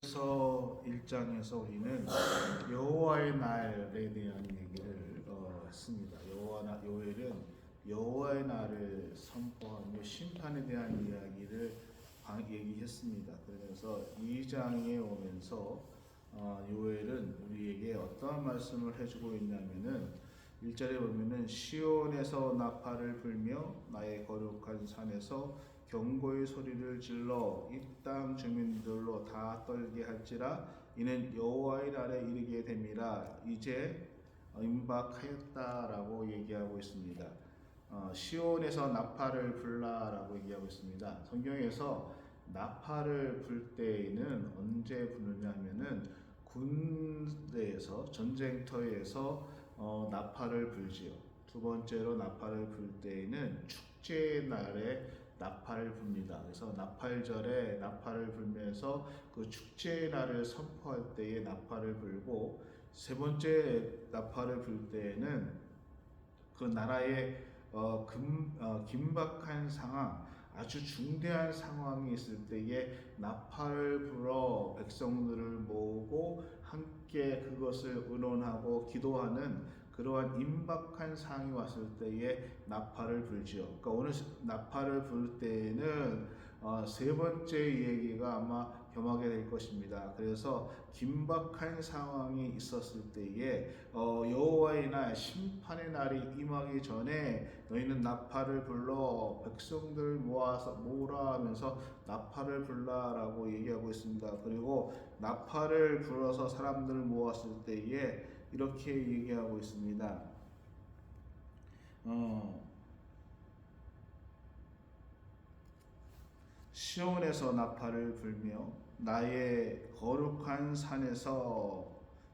그래서 1장에서 우리는 여호와의 날에 대한 얘기를 했습니다. 요엘은 여호와의 날을 선포하며 심판에 대한 이야기를 얘기했습니다. 그러면서 2장에 오면서 요엘은 우리에게 어떠한 말씀을 해주고 있냐면은 1절에 보면은 시온에서 나팔을 불며 나의 거룩한 산에서 경고의 소리를 질러 이 땅 주민들로 다 떨게 할지라 이는 여호와의 날에 이르게 됨이라 이제 임박하였다라고 얘기하고 있습니다. 시온에서 나팔을 불라라고 얘기하고 있습니다. 성경에서 나팔을 불 때에는 언제 부르냐 하면은 군대에서 전쟁터에서 나팔을 불지요. 두 번째로 나팔을 불 때에는 축제의 날에 나팔을 붑니다. 그래서 나팔절에 나팔을 불면서 그 축제의 날을 선포할 때에 나팔을 불고, 세 번째 나팔을 불 때에는 그 나라의 긴박한 상황, 아주 중대한 상황이 있을 때에 나팔을 불어 백성들을 모으고 함께 그것을 의논하고 기도하는 그러한 임박한 상황이 왔을 때에 나팔을 불지요. 그러니까 오늘 나팔을 불 때에는 세 번째 얘기가 아마 겸하게 될 것입니다. 그래서 긴박한 상황이 있었을 때에 여호와의 날, 심판의 날이 임하기 전에 너희는 나팔을 불러 백성들 모으라 하면서 나팔을 불라라고 얘기하고 있습니다. 그리고 나팔을 불어서 사람들을 모았을 때에 이렇게 얘기하고 있습니다. 시온에서 나팔을 불며 나의 거룩한 산에서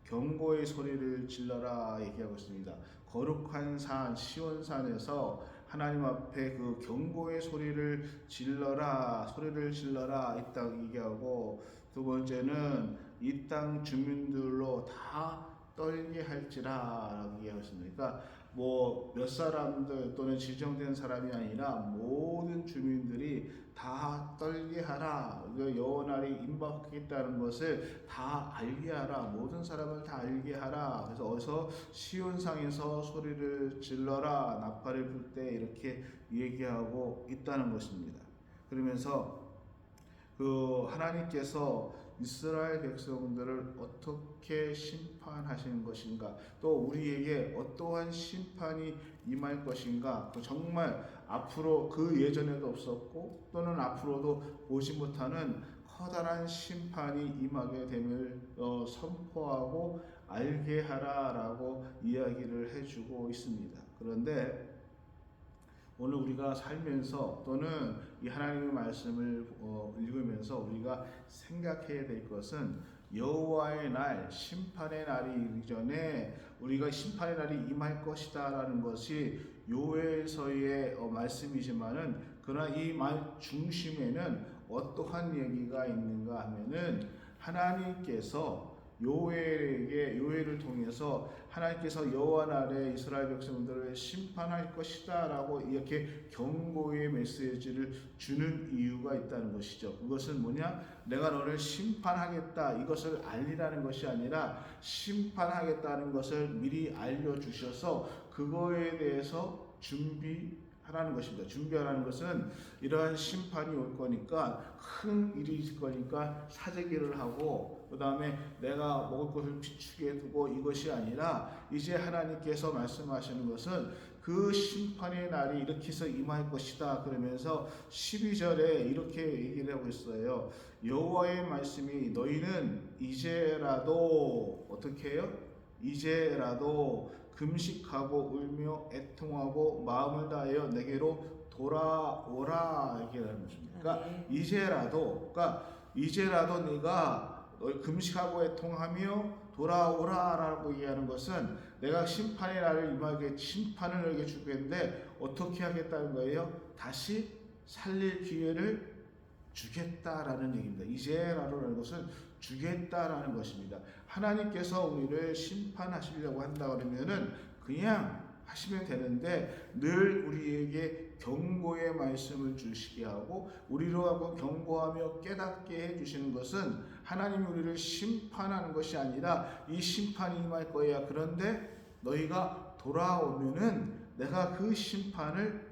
경고의 소리를 질러라 얘기하고 있습니다. 거룩한 산 시온산에서 하나님 앞에 그 경고의 소리를 질러라 이 땅 얘기하고, 두 번째는 이 땅 주민들로 다 떨게 할지라 얘기하셨습니다. 그러니까 뭐 몇 사람들 또는 지정된 사람이 아니라 모든 주민들이 다 떨게 하라. 여호와 날이 임박하겠다는 것을 다 알게 하라. 모든 사람을 다 알게 하라. 그래서 어서 시온상에서 소리를 질러라. 나팔을 불 때 이렇게 얘기하고 있다는 것입니다. 그러면서 그 하나님께서 이스라엘 백성들을 어떻게 심판하시는 것인가, 또 우리에게 어떠한 심판이 임할 것인가, 정말 앞으로 그 예전에도 없었고 또는 앞으로도 보지 못하는 커다란 심판이 임하게 됨을 선포하고 알게 하라라고 이야기를 해주고 있습니다. 그런데 오늘 우리가 살면서 또는 이 하나님의 말씀을 읽으면서 우리가 생각해야 될 것은 여호와의 날, 심판의 날이 이르기 전에 우리가 심판의 날이 임할 것이다 라는 것이 요엘서의 말씀이지만은, 그러나 이 말 중심에는 어떠한 얘기가 있는가 하면은 하나님께서 요엘을 통해서 하나님께서 여호와 날에 이스라엘 백성들을 심판할 것이다 라고 이렇게 경고의 메시지를 주는 이유가 있다는 것이죠. 그것은 뭐냐? 내가 너를 심판하겠다, 이것을 알리라는 것이 아니라 심판하겠다는 것을 미리 알려주셔서 그거에 대해서 준비하라는 것입니다. 준비하라는 것은 이러한 심판이 올 거니까, 큰 일이 있을 거니까 사재기를 하고 그 다음에 내가 먹을 것을 비축해 두고 이것이 아니라, 이제 하나님께서 말씀하시는 것은 그 심판의 날이 이렇게 해서 임할 것이다. 그러면서 12절에 이렇게 얘기를 하고 있어요. 여호와의 말씀이 너희는 이제라도 어떻게 해요? 이제라도 금식하고 울며 애통하고 마음을 다하여 내게로 돌아오라 얘기하는 것입니다. 그러니까 이제라도 네가 금식하고 애통하며 돌아오라라고 얘기하는 것은 내가 심판의 날을 임하게 심판을 너에게 주겠는데 어떻게 하겠다는 거예요? 다시 살릴 기회를 주겠다라는 얘기입니다. 이제라는 것은 주겠다라는 것입니다. 하나님께서 우리를 심판하시려고 한다 그러면은 그냥 하시면 되는데 늘 우리에게 경고의 말씀을 주시게 하고 우리로 하고 경고하며 깨닫게 해주시는 것은 하나님이 우리를 심판하는 것이 아니라 이 심판이 임할 거야. 그런데 너희가 돌아오면은 내가 그 심판을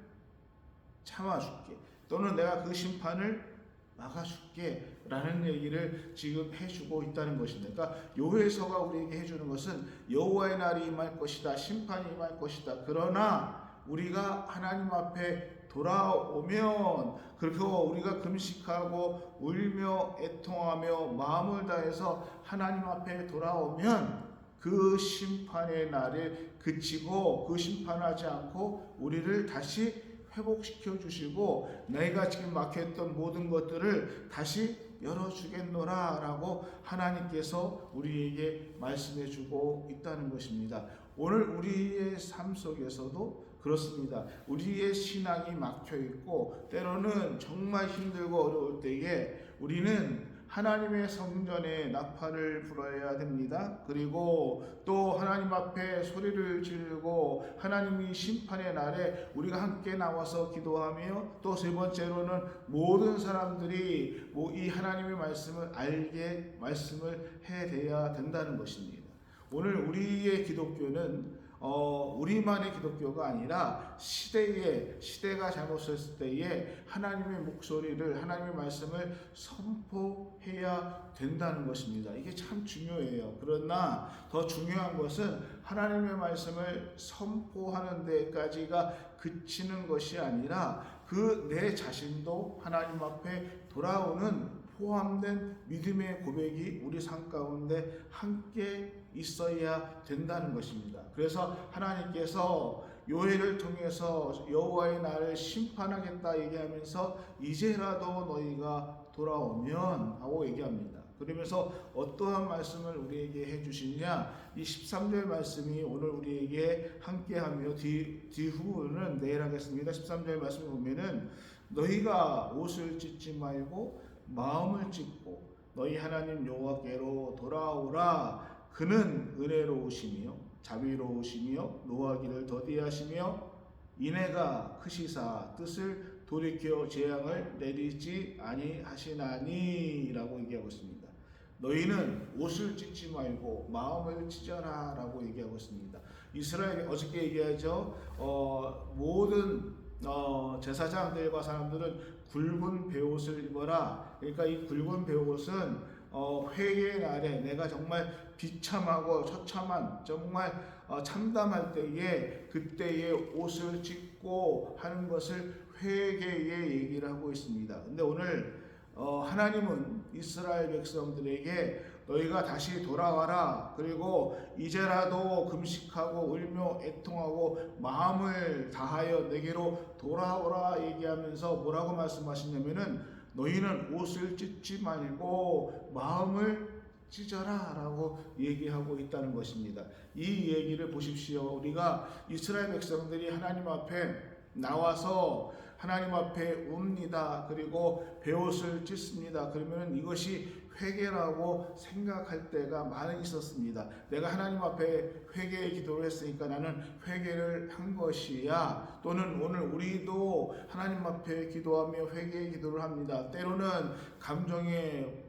참아줄게. 또는 내가 그 심판을 막아줄게 라는 얘기를 지금 해주고 있다는 것입니다. 그러니까 요해서가 우리에게 해주는 것은 여호와의 날이 임할 것이다, 심판이 임할 것이다. 그러나 우리가 하나님 앞에 돌아오면, 그리고 우리가 금식하고 울며 애통하며 마음을 다해서 하나님 앞에 돌아오면 그 심판의 날에 그치고 그 심판하지 않고 우리를 다시 회복시켜 주시고 내가 지금 막혔던 모든 것들을 다시 열어주겠노라 라고 하나님께서 우리에게 말씀해 주고 있다는 것입니다. 오늘 우리의 삶 속에서도 그렇습니다. 우리의 신앙이 막혀 있고 때로는 정말 힘들고 어려울 때에 우리는 하나님의 성전에 나팔을 불어야 됩니다. 그리고 또 하나님 앞에 소리를 지르고 하나님이 심판의 날에 우리가 함께 나와서 기도하며 또 세 번째로는 모든 사람들이 이 하나님의 말씀을 알게 말씀을 해야 된다는 것입니다. 오늘 우리의 기독교는 우리만의 기독교가 아니라 시대가 잘못했을 때에 하나님의 목소리를, 하나님의 말씀을 선포해야 된다는 것입니다. 이게 참 중요해요. 그러나 더 중요한 것은 하나님의 말씀을 선포하는 데까지가 그치는 것이 아니라 그 내 자신도 하나님 앞에 돌아오는 포함된 믿음의 고백이 우리 삶 가운데 함께 있어야 된다는 것입니다. 그래서 하나님께서 요해를 통해서 여호와의 날을 심판하겠다 얘기하면서 이제라도 너희가 돌아오면 하고 얘기합니다. 그러면서 어떠한 말씀을 우리에게 해주시냐, 이 13절 말씀이 오늘 우리에게 함께하며 뒤후는 내일 하겠습니다. 13절 말씀을 보면은 너희가 옷을 찢지 말고 마음을 찢고 너희 하나님 여호와께로 돌아오라. 그는 은혜로우시며 자비로우시며 노하기를 더디하시며 인애가 크시사 뜻을 돌이켜 재앙을 내리지 아니하시나니 라고 얘기하고 있습니다. 너희는 옷을 찢지 말고 마음을 찢어라 라고 얘기하고 있습니다. 이스라엘이 어저께 얘기하죠. 모든 제사장들과 사람들은 굵은 베옷을 입어라. 그러니까 이 굵은 베옷은 회개의 날에 내가 정말 비참하고 처참한 정말 참담할 때에 그때의 옷을 찢고 하는 것을 회개의 얘기를 하고 있습니다. 근데 오늘 하나님은 이스라엘 백성들에게 너희가 다시 돌아와라. 그리고 이제라도 금식하고 울며 애통하고 마음을 다하여 내게로 돌아오라 얘기하면서 뭐라고 말씀하시냐면은 너희는 옷을 찢지 말고 마음을 찢어라 라고 얘기하고 있다는 것입니다. 이 얘기를 보십시오. 우리가 이스라엘 백성들이 하나님 앞에 나와서 하나님 앞에 웁니다. 그리고 베옷을 찢습니다. 그러면 이것이 회개라고 생각할 때가 많이 있었습니다. 내가 하나님 앞에 회개의 기도를 했으니까 나는 회개를 한 것이야. 또는 오늘 우리도 하나님 앞에 기도하며 회개의 기도를 합니다. 때로는 감정에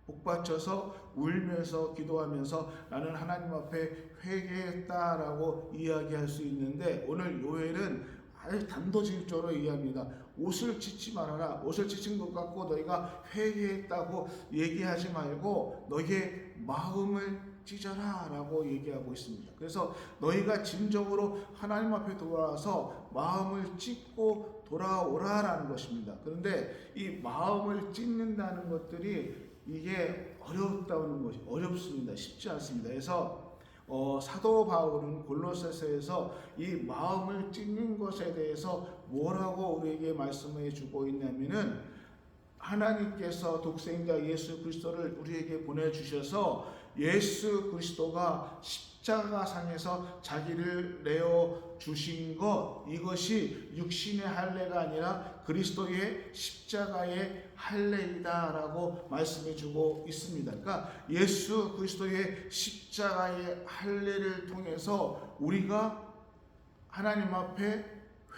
복받쳐서 울면서 기도하면서 나는 하나님 앞에 회개했다라고 이야기할 수 있는데 오늘 요엘은 아주 단도직입적으로 얘기합니다. 옷을 찢지 말아라. 옷을 찢은 것 같고 너희가 회개했다고 얘기하지 말고 너희의 마음을 찢어라 라고 얘기하고 있습니다. 그래서 너희가 진정으로 하나님 앞에 돌아와서 마음을 찢고 돌아오라라는 것입니다. 그런데 이 마음을 찢는다는 것들이 이게 어렵다는 것이 어렵습니다. 쉽지 않습니다. 그래서 사도 바울은 골로새서에서 이 마음을 찢는 것에 대해서 뭐라고 우리에게 말씀해 주고 있냐면은 하나님께서 독생자 예수 그리스도를 우리에게 보내주셔서 예수 그리스도가 십자가상에서 자기를 내어 주신 것, 이것이 육신의 할례가 아니라 그리스도의 십자가의 할례이다라고 말씀해 주고 있습니다. 그러니까 예수 그리스도의 십자가의 할례를 통해서 우리가 하나님 앞에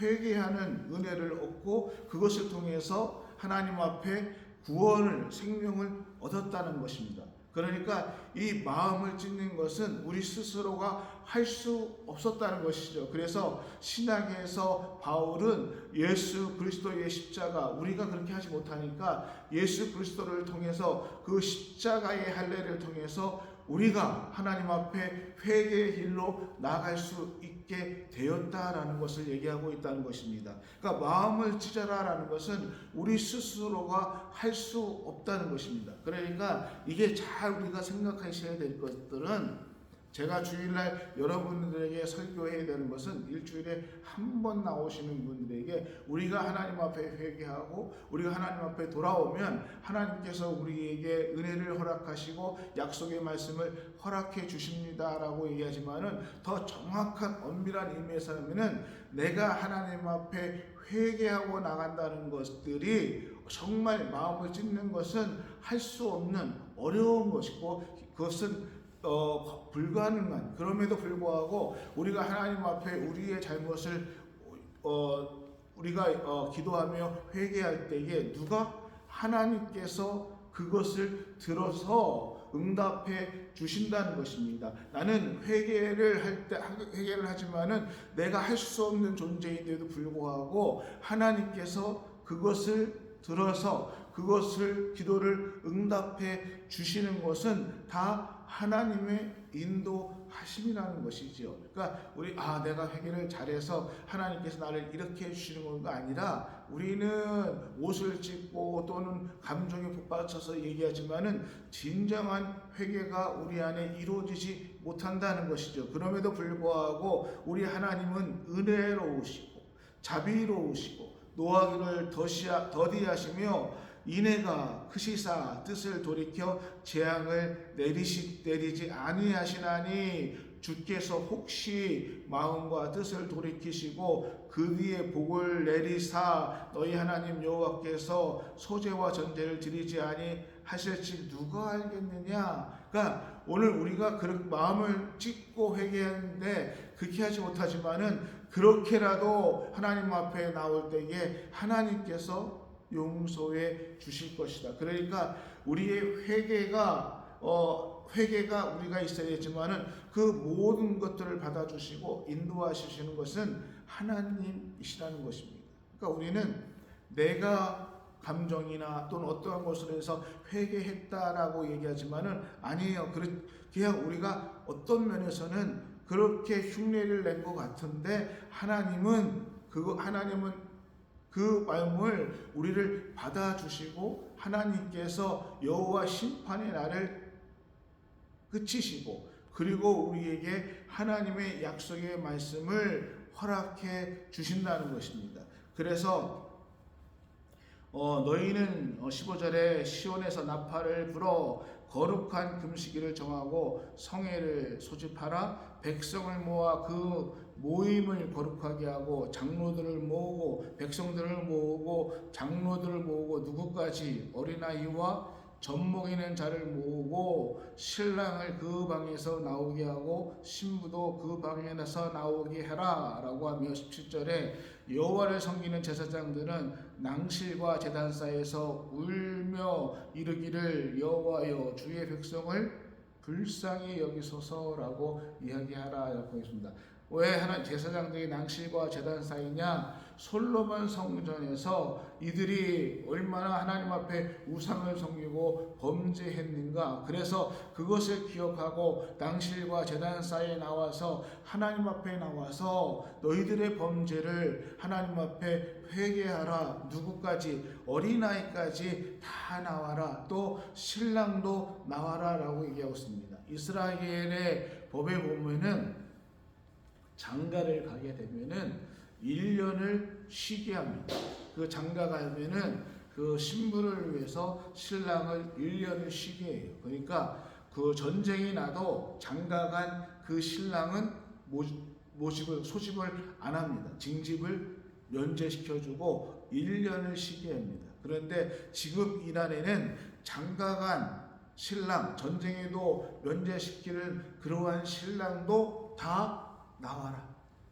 회개하는 은혜를 얻고 그것을 통해서 하나님 앞에 구원을, 생명을 얻었다는 것입니다. 그러니까 이 마음을 찢는 것은 우리 스스로가 할 수 없었다는 것이죠. 그래서 신약에서 바울은 예수 그리스도의 십자가, 우리가 그렇게 하지 못하니까 예수 그리스도를 통해서 그 십자가의 할례를 통해서 우리가 하나님 앞에 회개의 길로 나아갈 수 있게 되었다라는 것을 얘기하고 있다는 것입니다. 그러니까 마음을 찢어라라는 것은 우리 스스로가 할 수 없다는 것입니다. 그러니까 이게 잘 우리가 생각하셔야 될 것들은, 제가 주일날 여러분들에게 설교해야 되는 것은 일주일에 한 번 나오시는 분들에게 우리가 하나님 앞에 회개하고 우리가 하나님 앞에 돌아오면 하나님께서 우리에게 은혜를 허락하시고 약속의 말씀을 허락해 주십니다라고 얘기하지만은, 더 정확한 엄밀한 의미에서는 내가 하나님 앞에 회개하고 나간다는 것들이 정말 마음을 찢는 것은 할 수 없는 어려운 것이고, 그것은 불가능한, 그럼에도 불구하고 우리가 하나님 앞에 우리의 잘못을 우리가 기도하며 회개할 때에 누가 하나님께서 그것을 들어서 응답해 주신다는 것입니다. 나는 회개를 할 때 회개를 하지만은 내가 할 수 없는 존재인데도 불구하고 하나님께서 그것을 들어서 그것을 기도를 응답해 주시는 것은 다 하나님의 인도하심이라는 것이지요. 그러니까 내가 회개를 잘해서 하나님께서 나를 이렇게 해주시는 것가 아니라, 우리는 옷을 찢고 또는 감정에 북받쳐서 얘기하지만은 진정한 회개가 우리 안에 이루어지지 못한다는 것이죠. 그럼에도 불구하고 우리 하나님은 은혜로우시고 자비로우시고 노하기를 더디하시며 인애가 크시사 뜻을 돌이켜 재앙을 내리지 아니하시나니, 주께서 혹시 마음과 뜻을 돌이키시고 그 위에 복을 내리사 너희 하나님 여호와께서 소재와 전제를 드리지 아니하실지 누가 알겠느냐. 그러니까 오늘 우리가 그렇게 마음을 찢고 회개하는데 그렇게 하지 못하지만은, 그렇게라도 하나님 앞에 나올 때에 하나님께서 용서해 주실 것이다. 그러니까 우리의 회개가 우리가 있어야 되지만은 그 모든 것들을 받아주시고 인도하시는 것은 하나님이시라는 것입니다. 그러니까 우리는 내가 감정이나 또는 어떠한 것으로 해서 회개했다라고 얘기하지만은 아니에요. 그냥 우리가 어떤 면에서는 그렇게 흉내를 낸 것 같은데, 하나님은 그 마음을 우리를 받아주시고 하나님께서 여호와 심판의 날을 그치시고, 그리고 우리에게 하나님의 약속의 말씀을 허락해 주신다는 것입니다. 그래서 너희는 15절에 시온에서 나팔을 불어 거룩한 금식일을 정하고 성회를 소집하라. 백성을 모아 그 모임을 거룩하게 하고 장로들을 모으고 백성들을 모으고 장로들을 모으고 누구까지? 어린아이와 젖먹 이는 자를 모으고 신랑을 그 방에서 나오게 하고 신부도 그 방에서 나오게 하라 라고 하며 17절에 여호와를 섬기는 제사장들은 낭실과 제단사에서 울며 이르기를 여호와여 주의 백성을 불쌍히 여기소서라고 이야기하라 라고 했습니다. 왜 하나님 제사장들이 낭실과 제단사이냐? 솔로몬 성전에서 이들이 얼마나 하나님 앞에 우상을 섬기고 범죄했는가. 그래서 그것을 기억하고 낭실과 제단사에 나와서 하나님 앞에 나와서 너희들의 범죄를 하나님 앞에 회개하라. 누구까지? 어린아이까지 다 나와라. 또 신랑도 나와라 라고 얘기하고 있습니다. 이스라엘의 법에 보면은 장가를 가게 되면은 1년을 쉬게 합니다. 그 장가 가면은 그 신부를 위해서 신랑을 1년을 쉬게 해요. 그러니까 그 전쟁이 나도 장가 간 그 신랑은 소집을 안 합니다. 징집을 면제시켜주고 1년을 쉬게 합니다. 그런데 지금 이날에는 장가 간 신랑, 전쟁에도 면제시키는 그러한 신랑도 다 나와라.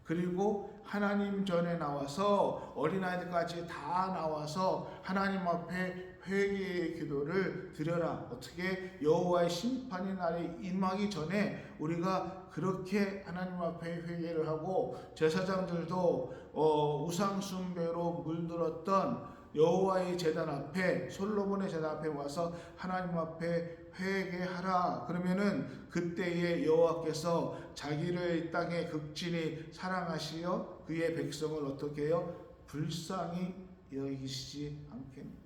그리고 하나님 전에 나와서 어린아이들까지 다 나와서 하나님 앞에 회개의 기도를 드려라. 어떻게 여호와의 심판의 날이 임하기 전에 우리가 그렇게 하나님 앞에 회개를 하고 제사장들도 우상 숭배로 물들었던 여호와의 제단 앞에 솔로몬의 제단 앞에 와서 하나님 앞에 회개하라. 그러면은 그때에 여호와께서 자기를 이 땅에 극진히 사랑하시어 그의 백성을 어떻게 해요? 불쌍히 여기시지 않겠습니다.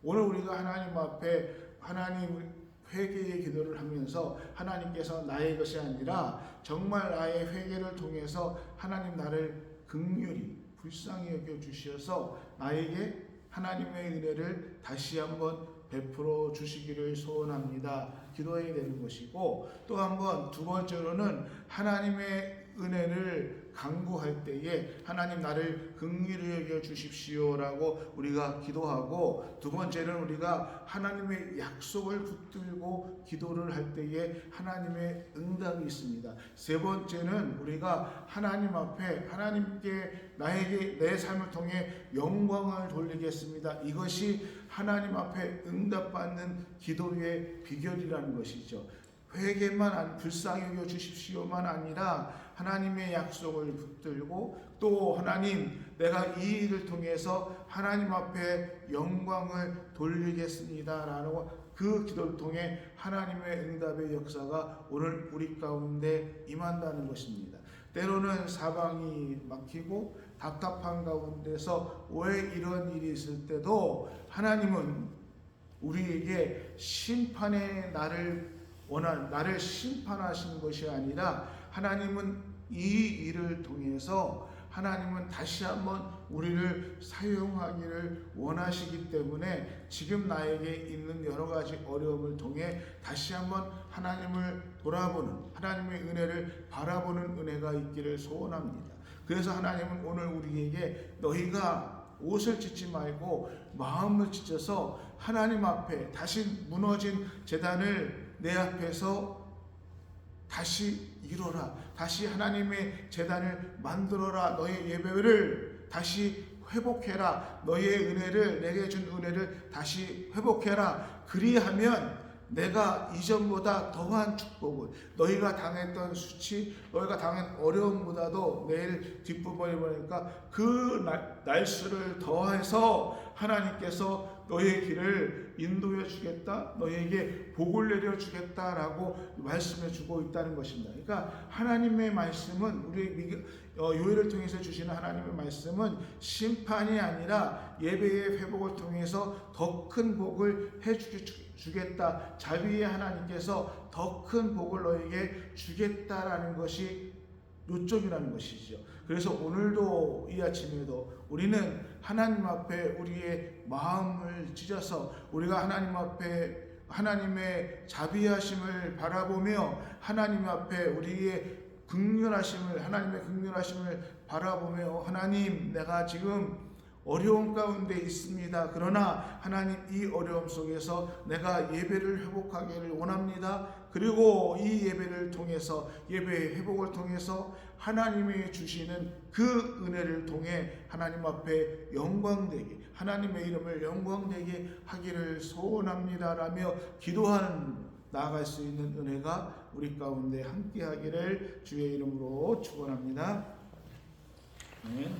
오늘 우리가 하나님 앞에 하나님 회개의 기도를 하면서 하나님께서 나의 것이 아니라 정말 나의 회개를 통해서 하나님 나를 긍휼히 불쌍히 여겨 주셔서 나에게 하나님의 은혜를 다시 한번 베풀어 주시기를 소원합니다. 기도해야 되는 것이고, 또 한번 두 번째로는 하나님의 은혜를 간구할 때에 하나님 나를 긍휼히 여겨 주십시오라고 우리가 기도하고, 두 번째는 우리가 하나님의 약속을 붙들고 기도를 할 때에 하나님의 응답이 있습니다. 세 번째는 우리가 하나님 앞에 하나님께 나에게 내 삶을 통해 영광을 돌리겠습니다. 이것이 하나님 앞에 응답받는 기도의 비결이라는 것이죠. 회개만 불쌍히 여겨 주십시오만 아니라 하나님의 약속을 붙들고, 또 하나님 내가 이 일을 통해서 하나님 앞에 영광을 돌리겠습니다라는 그 기도를 통해 하나님의 응답의 역사가 오늘 우리 가운데 임한다는 것입니다. 때로는 사방이 막히고 답답한 가운데서 왜 이런 일이 있을 때도 하나님은 우리에게 심판의 나를 심판하시는 것이 아니라 하나님은 이 일을 통해서 하나님은 다시 한번 우리를 사용하기를 원하시기 때문에 지금 나에게 있는 여러 가지 어려움을 통해 다시 한번 하나님을 돌아보는, 하나님의 은혜를 바라보는 은혜가 있기를 소원합니다. 그래서 하나님은 오늘 우리에게 너희가 옷을 찢지 말고 마음을 찢어서 하나님 앞에 다시 무너진 제단을 내 앞에서 다시 이뤄라. 다시 하나님의 제단을 만들어라. 너의 예배를 다시 회복해라. 너의 은혜를, 내게 준 은혜를 다시 회복해라. 그리하면 내가 이전보다 더한 축복을, 너희가 당했던 수치, 너희가 당한 어려움보다도 내일 뒷부분에 보니까 그 날수를 더해서 하나님께서 너의 길을 인도해 주겠다, 너에게 복을 내려 주겠다라고 말씀해 주고 있다는 것입니다. 그러니까 하나님의 말씀은, 우리 요일을 통해서 주시는 하나님의 말씀은 심판이 아니라 예배의 회복을 통해서 더 큰 복을 해 주겠다. 자비의 하나님께서 더 큰 복을 너에게 주겠다라는 것이 요점이라는 것이죠. 그래서 오늘도 이 아침에도 우리는 하나님 앞에 우리의 마음을 찢어서 우리가 하나님 앞에 하나님의 자비하심을 바라보며 하나님 앞에 우리의 하나님의 긍휼하심을 바라보며, 하나님 내가 지금 어려움 가운데 있습니다. 그러나 하나님 이 어려움 속에서 내가 예배를 회복하기를 원합니다. 그리고 이 예배를 통해서, 예배의 회복을 통해서 하나님이 주시는 그 은혜를 통해 하나님 앞에 영광되게, 하나님의 이름을 영광되게 하기를 소원합니다라며 기도하는, 나아갈 수 있는 은혜가 우리 가운데 함께 하기를 주의 이름으로 축원합니다. 아멘.